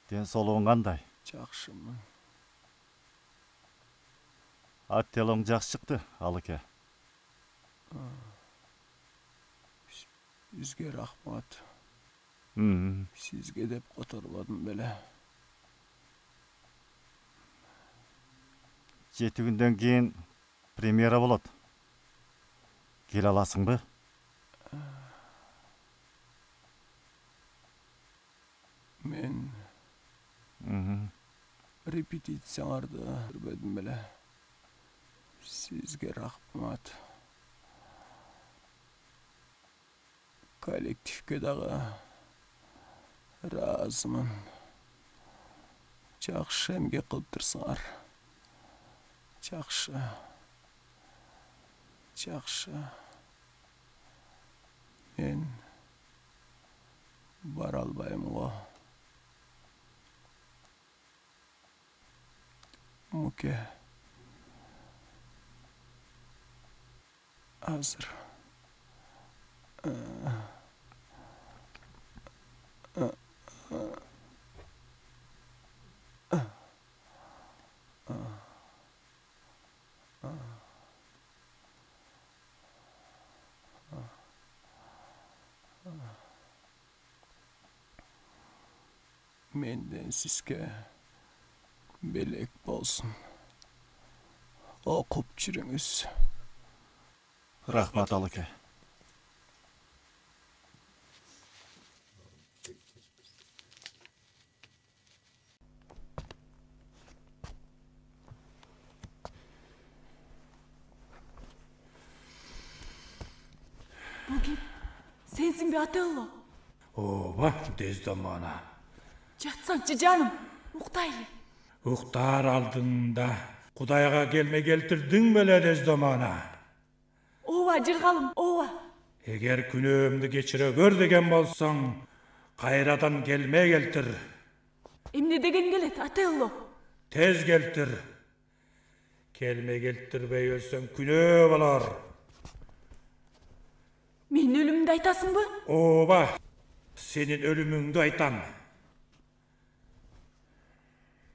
Денсаулығың қандай? Жақшымын. Аттелің жақсы шықты, алыке. Сізге рахмат. Сізге деп которбадым беле. 7 күнден кейін премьера болады. Кел аласың ба? Мен репетицияларды көрбөдүм беле. Сизге рахмат. Коллективге дагы разымын. Жакшы эмгек кылып турсуңар. Жакшы. Мен бара албайм го. Муке. Азыр. Menden sizge belek bolsun. Okup жүрүңүз. Rahmat alıke. Bugün sensin bir Atello. Ооба, Дездомона. Жатсаңчы жаным, уктайлы. Уктар алдында Кудайга келме келтирдиң беле, Дездомона? Ооба, жыргалым, ооба. Эгер күнөөмдү кечире көр деген болсоң, кайрадан келме келтир. Эмне деген келет, Ателло? Тез келтир. Келме келтирбей өлсөң күнөө болор. Мен өлүмүмдү айтасыңбы? Ооба, сенин өлүмүңдү айтам.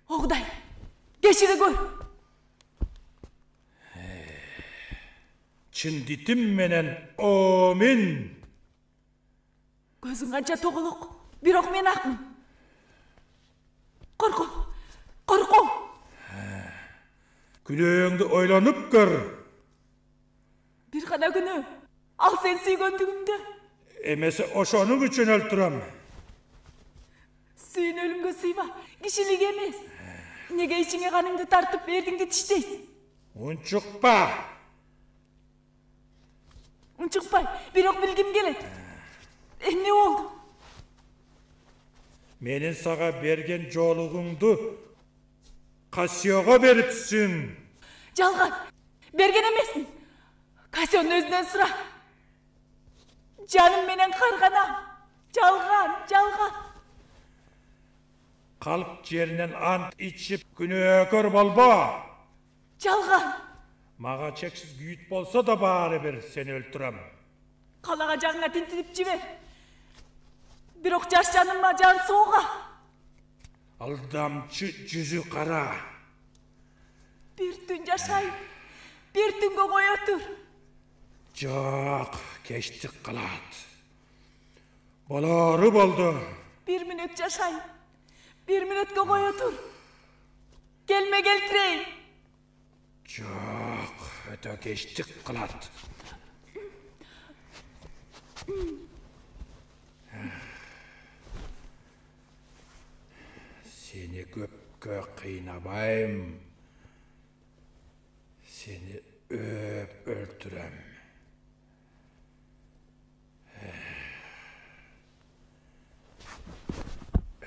О Кудай, кечире көр. Чын дитим менен омин. Көзүң канча тоголок, бирок мен акмын. Корком. Күнөөңдү ойлонуп көр. Бир гана күнөө, ал сен сүйгөндүгүмдү. Эмесе ошонун үчүн өлтүрөм. Сүйүн өлүмгө сыйба, кишилик эмес. Неге ичиңе каныңды тартып эрдиңди тиштейсиң? Унчукпа. Унчукпай, бирок билгим келет. Эмне болду? Менин сага берген жолугуңду Касиого берипсиң. Жалган. Берген эмесмин. Касионун өзүнөн сура. Жаным менен карганам. Жалган. Калп жеринен ант ичип күнөөкөр болбо. Жалган. Мага чексиз күйүт болсо да баары бир сени өлтүрөм. Калага жагыңа тинтирип жибер. Бирок жаш жаныма жан соога. Алдамчы жүзү кара. Бир түн жашайып, бир түнгө кое тур. Жок, кечтик калат. Болору болду. Бир мүнөт жашайып, бир мүнөткө кое тур. Келме келтирейин. Жок, өтө кечтик калат. Seni көпкө кыйнабайм. Seni öp öldürem.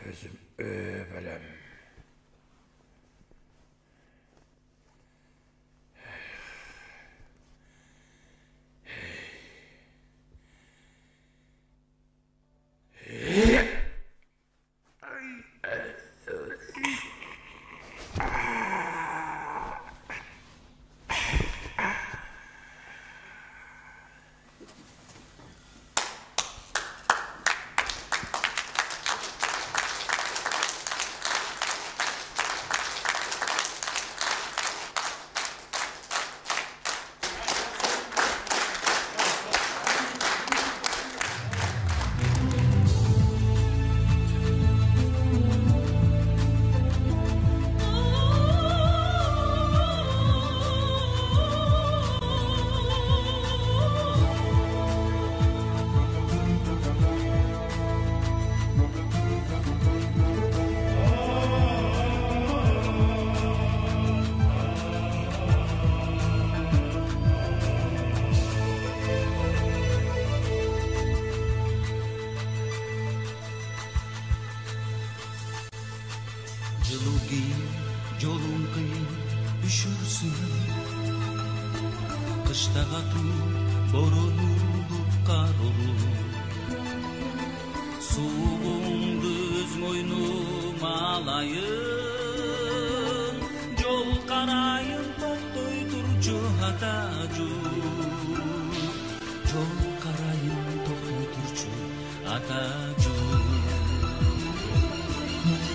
Özüm öpelem. Yolun kıyın üşürsün. Kışta katı borulur kar olur. Soğuğun düz moynum alayın. Yol karayın toktoy turcu hatacı. Yol karayın toktoy turcu hatacı.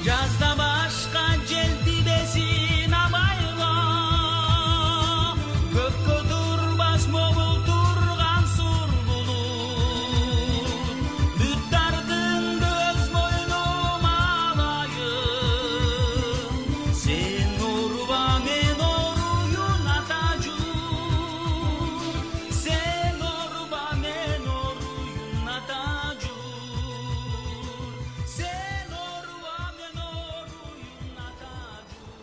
Yazda başka celdi besin abayla. Köpkö durmaz moğul turgan sur bulur. Büttardın göz moynum alayım. Sen orba men oruyun atacur. Sen orba men oruyun atacur. Sen orba men oruyun atacur.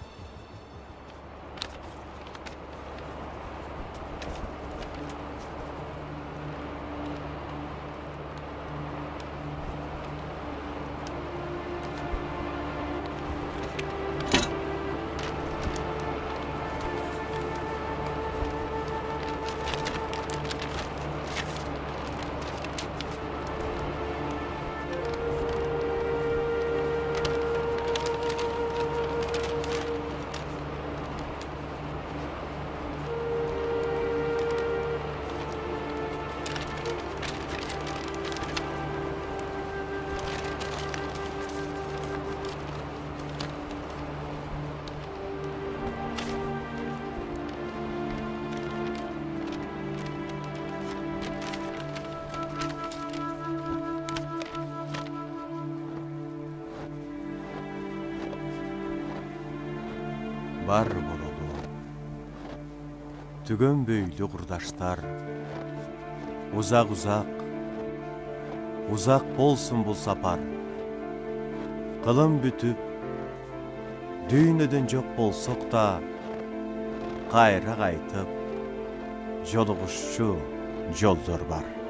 Бар бололу. Түгөн бөйлü курдаштар. Узак болсун бул сапар. Кылым бүтүп, Düýnüden jok bolsak da gaýra gaýtyp joluguşçu jollar bar.